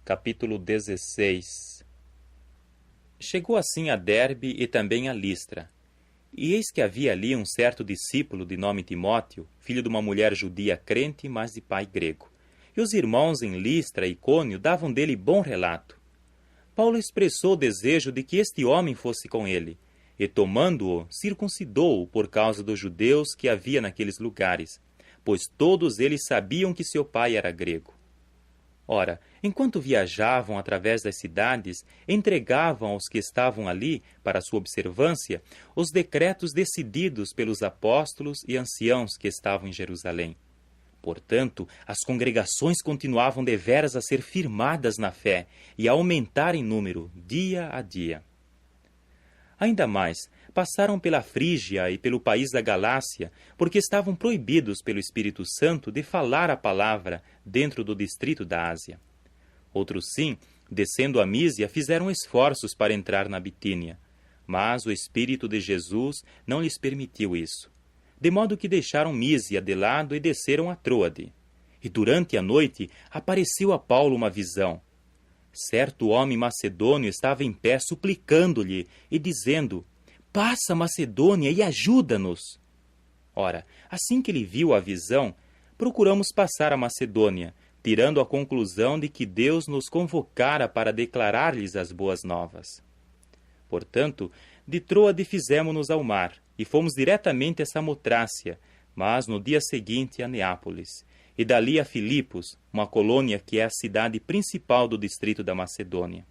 Capítulo 16. Chegou assim a Derbe e também a Listra. E eis que havia ali um certo discípulo de nome Timóteo, filho de uma mulher judia crente, mas de pai grego. E os irmãos em Listra e Icônio davam dele bom relato. Paulo expressou o desejo de que este homem fosse com ele, e tomando-o, circuncidou-o por causa dos judeus que havia naqueles lugares, pois todos eles sabiam que seu pai era grego. Ora, enquanto viajavam através das cidades, entregavam aos que estavam ali, para sua observância, os decretos decididos pelos apóstolos e anciãos que estavam em Jerusalém. Portanto, as congregações continuavam deveras a ser firmadas na fé e a aumentar em número, dia a dia. Ainda mais, passaram pela Frígia e pelo país da Galácia, porque estavam proibidos pelo Espírito Santo de falar a palavra dentro do distrito da Ásia. Outros sim, descendo a Mísia, fizeram esforços para entrar na Bitínia, mas o Espírito de Jesus não lhes permitiu isso, de modo que deixaram Mísia de lado e desceram a Troade. E durante a noite apareceu a Paulo uma visão. Certo homem macedônio estava em pé suplicando-lhe e dizendo: "Passa a Macedônia e ajuda-nos." Ora, assim que ele viu a visão, procuramos passar a Macedônia, tirando a conclusão de que Deus nos convocara para declarar-lhes as boas novas. Portanto, de Troade fizemo-nos ao mar e fomos diretamente a Samotrácia, mas no dia seguinte a Neápolis, e dali a Filipos, uma colônia que é a cidade principal do distrito da Macedônia.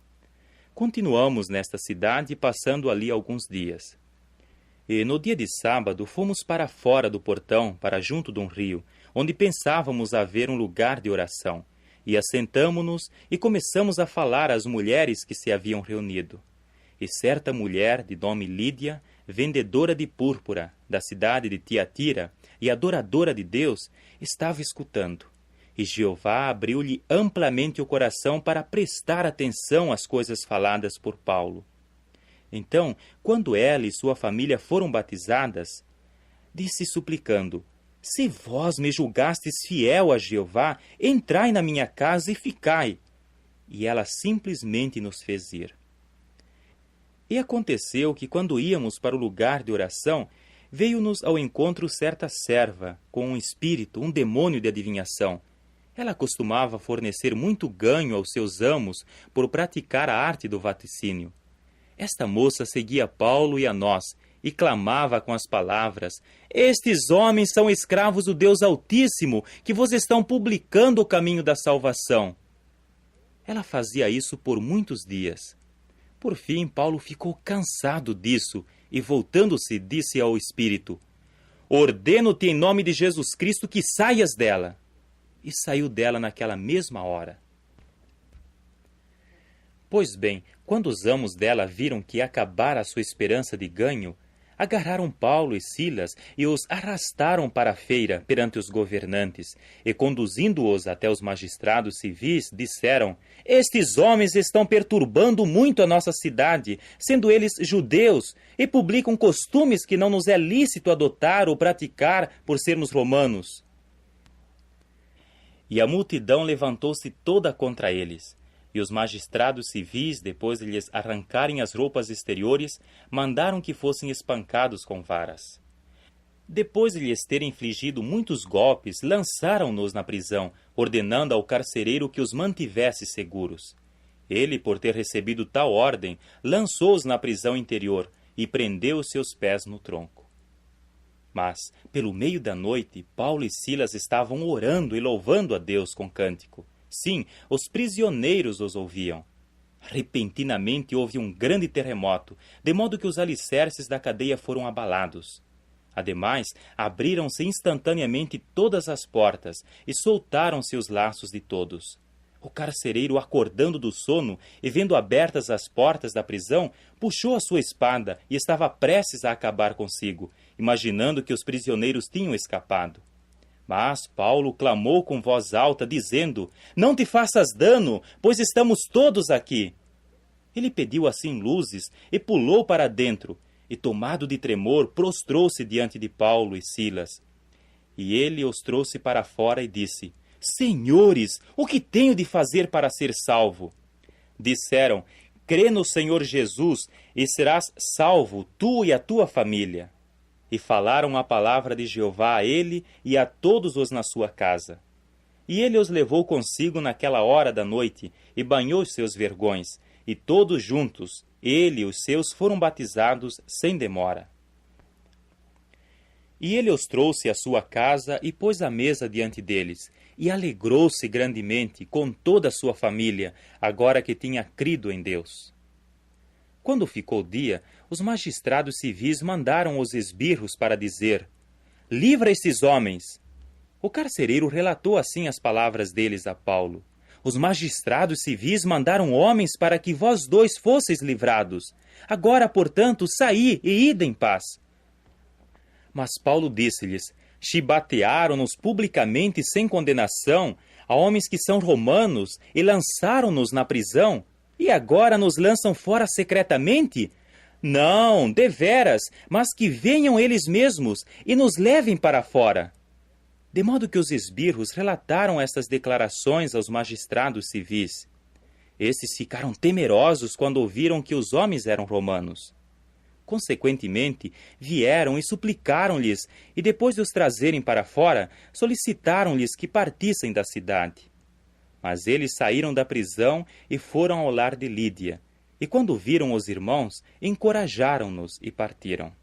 Continuamos nesta cidade, passando ali alguns dias. E no dia de sábado fomos para fora do portão, para junto de um rio, onde pensávamos haver um lugar de oração, e assentamo-nos e começamos a falar às mulheres que se haviam reunido. E certa mulher, de nome Lídia, vendedora de púrpura, da cidade de Tiatira, e adoradora de Deus, estava escutando. E Jeová abriu-lhe amplamente o coração para prestar atenção às coisas faladas por Paulo. Então, quando ela e sua família foram batizadas, disse suplicando: "Se vós me julgastes fiel a Jeová, entrai na minha casa e ficai." E ela simplesmente nos fez ir. E aconteceu que, quando íamos para o lugar de oração, veio-nos ao encontro certa serva, com um espírito, um demônio de adivinhação. Ela costumava fornecer muito ganho aos seus amos por praticar a arte do vaticínio. Esta moça seguia Paulo e a nós, e clamava com as palavras: "Estes homens são escravos do Deus Altíssimo, que vos estão publicando o caminho da salvação." Ela fazia isso por muitos dias. Por fim, Paulo ficou cansado disso e, voltando-se, disse ao espírito: "Ordeno-te em nome de Jesus Cristo que saias dela." E saiu dela naquela mesma hora. Pois bem, quando os amos dela viram que acabara a sua esperança de ganho, agarraram Paulo e Silas e os arrastaram para a feira perante os governantes, e conduzindo-os até os magistrados civis, disseram: "Estes homens estão perturbando muito a nossa cidade, sendo eles judeus, e publicam costumes que não nos é lícito adotar ou praticar por sermos romanos." E a multidão levantou-se toda contra eles. E os magistrados civis, depois de lhes arrancarem as roupas exteriores, mandaram que fossem espancados com varas. Depois de lhes terem infligido muitos golpes, lançaram-nos na prisão, ordenando ao carcereiro que os mantivesse seguros. Ele, por ter recebido tal ordem, lançou-os na prisão interior e prendeu os seus pés no tronco. Mas, pelo meio da noite, Paulo e Silas estavam orando e louvando a Deus com cântico. Sim, os prisioneiros os ouviam. Repentinamente houve um grande terremoto, de modo que os alicerces da cadeia foram abalados. Ademais, abriram-se instantaneamente todas as portas e soltaram-se os laços de todos. O carcereiro, acordando do sono e vendo abertas as portas da prisão, puxou a sua espada e estava prestes a acabar consigo, imaginando que os prisioneiros tinham escapado. Mas Paulo clamou com voz alta, dizendo: "Não te faças dano, pois estamos todos aqui." Ele pediu assim luzes e pulou para dentro, e tomado de tremor, prostrou-se diante de Paulo e Silas. E ele os trouxe para fora e disse: Senhores, o que tenho de fazer para ser salvo? Disseram, crê no Senhor Jesus e serás salvo, tu e a tua família. E falaram a palavra de Jeová a ele e a todos os na sua casa. E ele os levou consigo naquela hora da noite e banhou os seus vergões, e todos juntos, ele e os seus, foram batizados sem demora. E ele os trouxe à sua casa e pôs a mesa diante deles, e alegrou-se grandemente com toda a sua família, agora que tinha crido em Deus. Quando ficou dia, os magistrados civis mandaram os esbirros para dizer, livra esses homens. O carcereiro relatou assim as palavras deles a Paulo. Os magistrados civis mandaram homens para que vós dois fosseis livrados. Agora, portanto, saí e ide em paz. Mas Paulo disse-lhes, chibatearam-nos publicamente sem condenação a homens que são romanos e lançaram-nos na prisão, e agora nos lançam fora secretamente? Não, deveras, mas que venham eles mesmos e nos levem para fora. De modo que os esbirros relataram estas declarações aos magistrados civis. Estes ficaram temerosos quando ouviram que os homens eram romanos. Consequentemente, vieram e suplicaram-lhes, e depois de os trazerem para fora, solicitaram-lhes que partissem da cidade. Mas eles saíram da prisão e foram ao lar de Lídia, e quando viram os irmãos, encorajaram-nos e partiram.